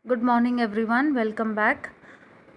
Good morning, everyone. Welcome back.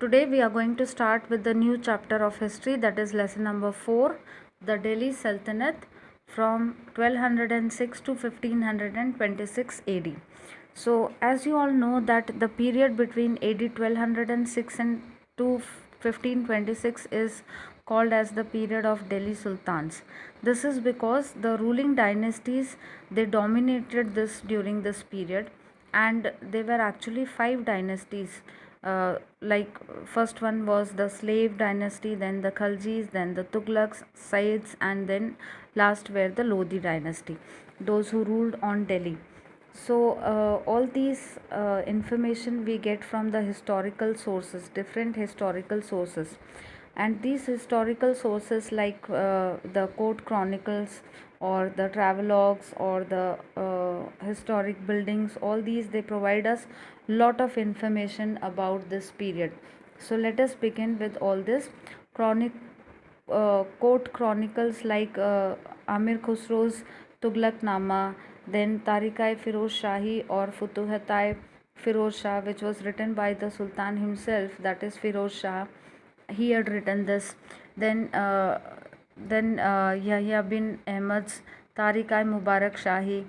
Today, we are going to start with the new chapter of history, that is lesson number 4, the Delhi Sultanate from 1206 to 1526 AD. So, as you all know, that the period between AD 1206 and to 1526 is called as the period of Delhi Sultans. This is because the ruling dynasties they dominated this during this period, and they were actually five dynasties. Like first one was the slave dynasty, then the Khaljis, then the Tughlaqs, Saids, and then last were the Lodi dynasty, those who ruled on Delhi. So all these information we get from the historical sources, different historical sources, and these historical sources like the court chronicles or the travelogues or the historic buildings, all these they provide us lot of information about this period. So let us begin with all this chronic court chronicles like Amir Khusro's Tughlaqnama, then Tarikai Firoz Shahi or Futuhatai Firoz Shah, which was written by the Sultan himself, that is Firoz Shah. He had written this. Then Yahya bin Ahmad's Tarikai Mubarak Shahi.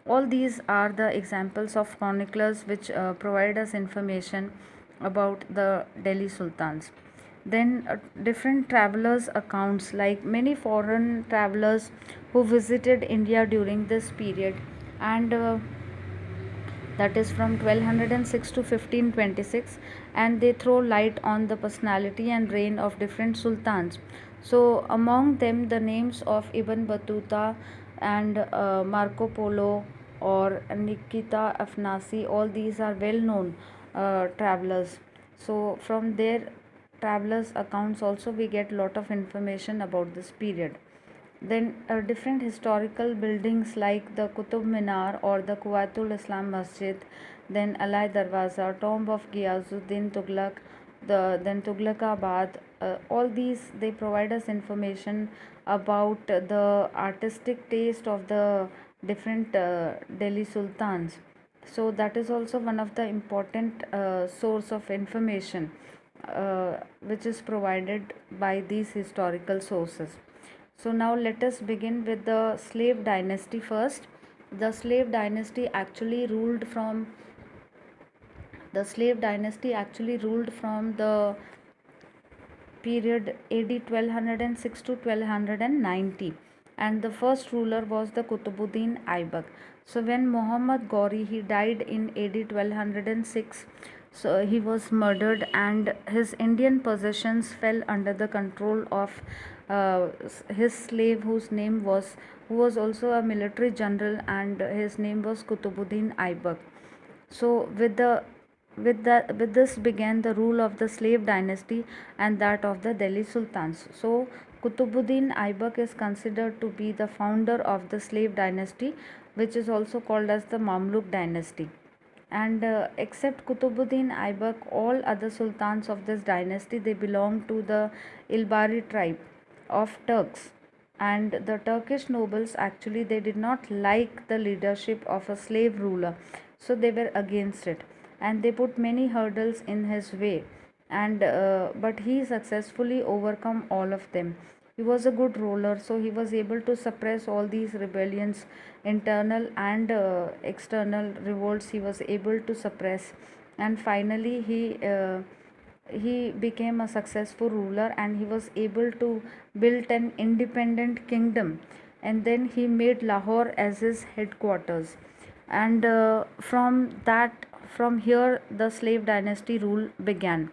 All these are the examples of chroniclers which provide us information about the Delhi Sultans. Then different travelers accounts, like many foreign travelers who visited India during this period, and that is from 1206 to 1526, and they throw light on the personality and reign of different sultans. So among them the names of Ibn Battuta and Marco Polo or Nikita Afnasi, all these are well known travelers. So from their travelers accounts also we get lot of information about this period. Then different historical buildings like the Qutub Minar or the Quwaitul Islam Masjid, then Alai Darwaza, tomb of Ghiyazuddin Tughlaq, then Tughlaqabad, all these they provide us information about the artistic taste of the different Delhi sultans. So that is also one of the important source of information which is provided by these historical sources. So now let us begin with the slave dynasty first. The slave dynasty actually ruled from the period AD 1206 to 1290, and the first ruler was the Kutubuddin Aibak. So when Muhammad Ghori he died in AD 1206, so he was murdered and his Indian possessions fell under the control of his slave who was also a military general, and his name was Kutubuddin Aibak. So with this began the rule of the slave dynasty and that of the Delhi Sultans. So Kutubuddin Aibak is considered to be the founder of the slave dynasty, which is also called as the Mamluk dynasty. And except Kutubuddin Aibak, all other sultans of this dynasty they belong to the Ilbari tribe of Turks. And the Turkish nobles actually they did not like the leadership of a slave ruler, so they were against it, and they put many hurdles in his way, and but he successfully overcome all of them. He was a good ruler, so he was able to suppress all these rebellions, internal and external revolts he was able to suppress, and finally he became a successful ruler and he was able to build an independent kingdom, and then he made Lahore as his headquarters. And from here the slave dynasty rule began,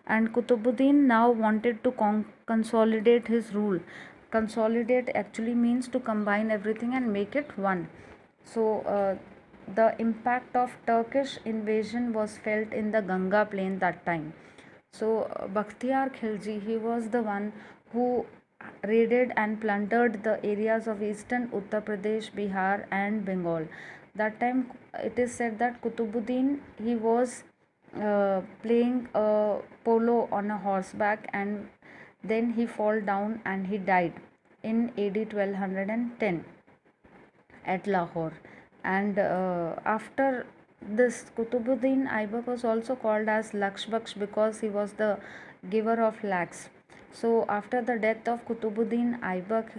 and Kutubuddin now wanted to consolidate his rule. Consolidate actually means to combine everything and make it one. So the impact of Turkish invasion was felt in the Ganga plain that time. So Bakhtiyar Khilji, he was the one who raided and plundered the areas of eastern Uttar Pradesh, Bihar, and Bengal. That time, it is said that Kutubuddin he was playing polo on a horseback, and then he fall down and he died in AD 1210 at Lahore. And after This Kutubuddin Aibak was also called as Lakshbaksh because he was the giver of lakhs. So after the death of Kutubuddin Aibak,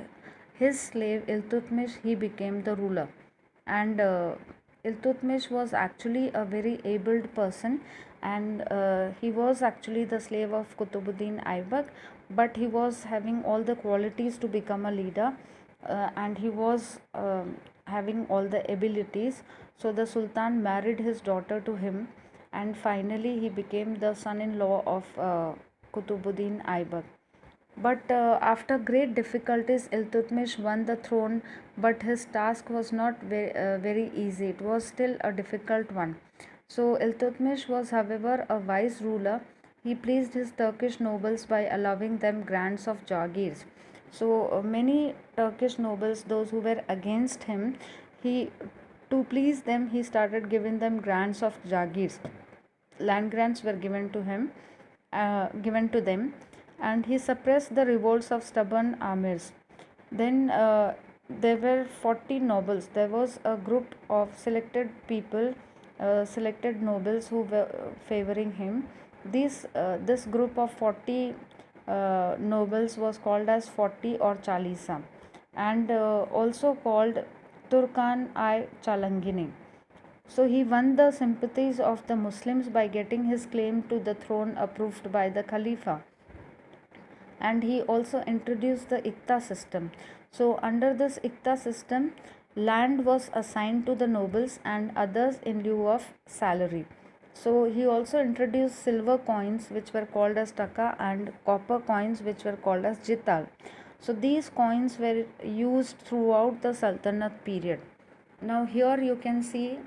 his slave Iltutmish, he became the ruler. And Iltutmish was actually a very abled person, and he was actually the slave of Kutubuddin Aibak, but he was having all the qualities to become a leader, and he was having all the abilities. So the Sultan married his daughter to him, and finally he became the son-in-law of Kutubuddin Aibak. But after great difficulties, Iltutmish won the throne, but his task was not very easy. It was still a difficult one. So Iltutmish was, however, a wise ruler. He pleased his Turkish nobles by allowing them grants of jagirs. So many Turkish nobles, those who were against him, he to please them, he started giving them grants of jagirs. Land grants were given to them, and he suppressed the revolts of stubborn amirs. Then there were 40 nobles. There was a group of selected people, selected nobles who were favoring him. This group of 40 nobles was called as 40 or Chalisa, and also called Turkan-i Chalangini. So he won the sympathies of the Muslims by getting his claim to the throne approved by the Khalifa, and he also introduced the Ikta system. So under this Ikta system, land was assigned to the nobles and others in lieu of salary. So he also introduced silver coins which were called as taka and copper coins which were called as jital. So these coins were used throughout the Sultanate period. Now here you can see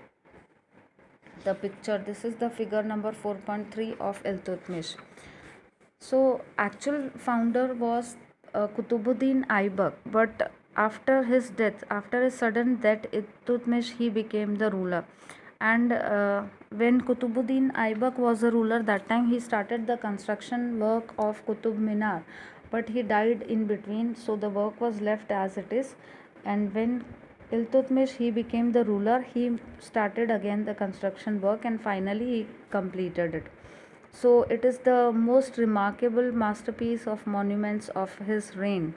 the picture. This is the figure number 4.3 of Iltutmish. So actual founder was Kutubuddin Aibak, but after his death, after his sudden death, Iltutmish he became the ruler. And when Kutubuddin Aibak was a ruler, that time he started the construction work of Qutub Minar, but he died in between, so the work was left as it is. And when Iltutmish he became the ruler, he started again the construction work, and finally he completed it. So it is the most remarkable masterpiece of monuments of his reign.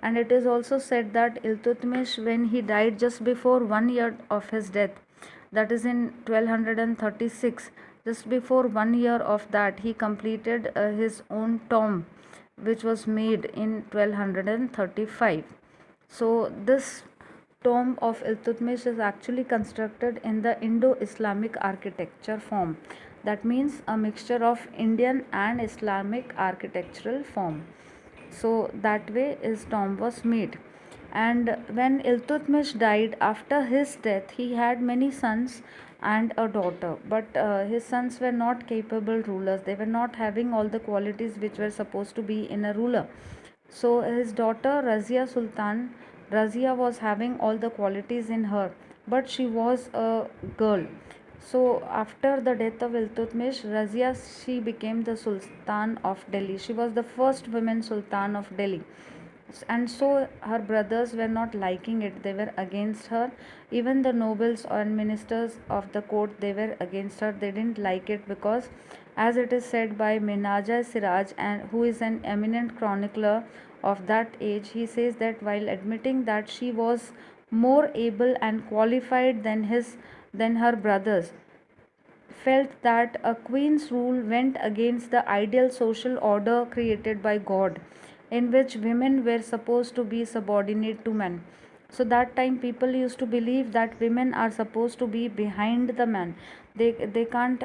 And it is also said that Iltutmish, when he died just before 1 year of his death, that is in 1236, just before 1 year of that, he completed his own tomb, which was made in 1235. So this tomb of Iltutmish is actually constructed in the Indo-Islamic architecture form. That means a mixture of Indian and Islamic architectural form. So that way his tomb was made. And when Iltutmish died, after his death, he had many sons and a daughter. But his sons were not capable rulers. They were not having all the qualities which were supposed to be in a ruler. So his daughter Razia Sultan, Razia was having all the qualities in her, but she was a girl. So after the death of Iltutmish, Razia she became the Sultan of Delhi. She was the first woman Sultan of Delhi. And so her brothers were not liking it. They were against her. Even the nobles and ministers of the court, they were against her. They didn't like it because, as it is said by Minaja Siraj, and who is an eminent chronicler of that age, he says that while admitting that she was more able and qualified than her brothers, felt that a queen's rule went against the ideal social order created by God, in which women were supposed to be subordinate to men. So that time people used to believe that women are supposed to be behind the man. They can't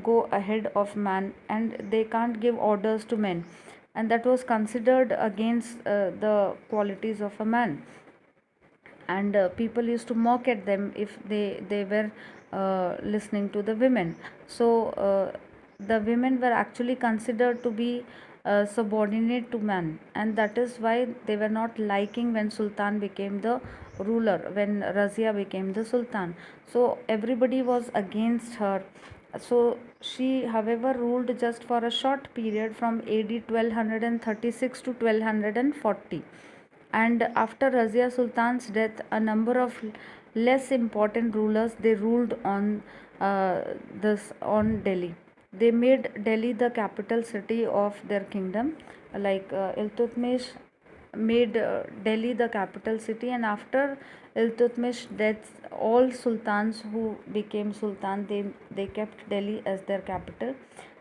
go ahead of man, and they can't give orders to men, and that was considered against the qualities of a man. And people used to mock at them if they were listening to the women. So the women were actually considered to be subordinate to man, and that is why they were not liking when Sultan became the ruler, when Razia became the Sultan. So everybody was against her. So she, however, ruled just for a short period from AD 1236 to 1240. And after Razia Sultan's death, a number of less important rulers they ruled on uh, this on Delhi. They made Delhi the capital city of their kingdom. Iltutmish made Delhi the capital city, and after Iltutmish death, all sultans who became sultan, they kept Delhi as their capital.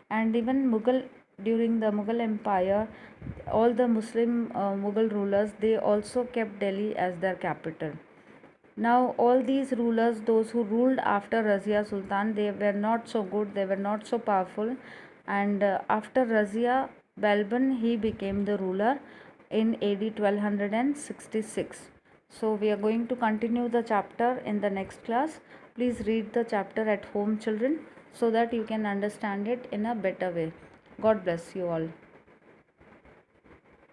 And even Mughal, during the Mughal Empire, all the Muslim Mughal rulers, they also kept Delhi as their capital. Now, all these rulers, those who ruled after Razia Sultan, they were not so good, they were not so powerful. And after Razia, Balban, he became the ruler in AD 1266. So, we are going to continue the chapter in the next class. Please read the chapter at home, children, so that you can understand it in a better way. God bless you all.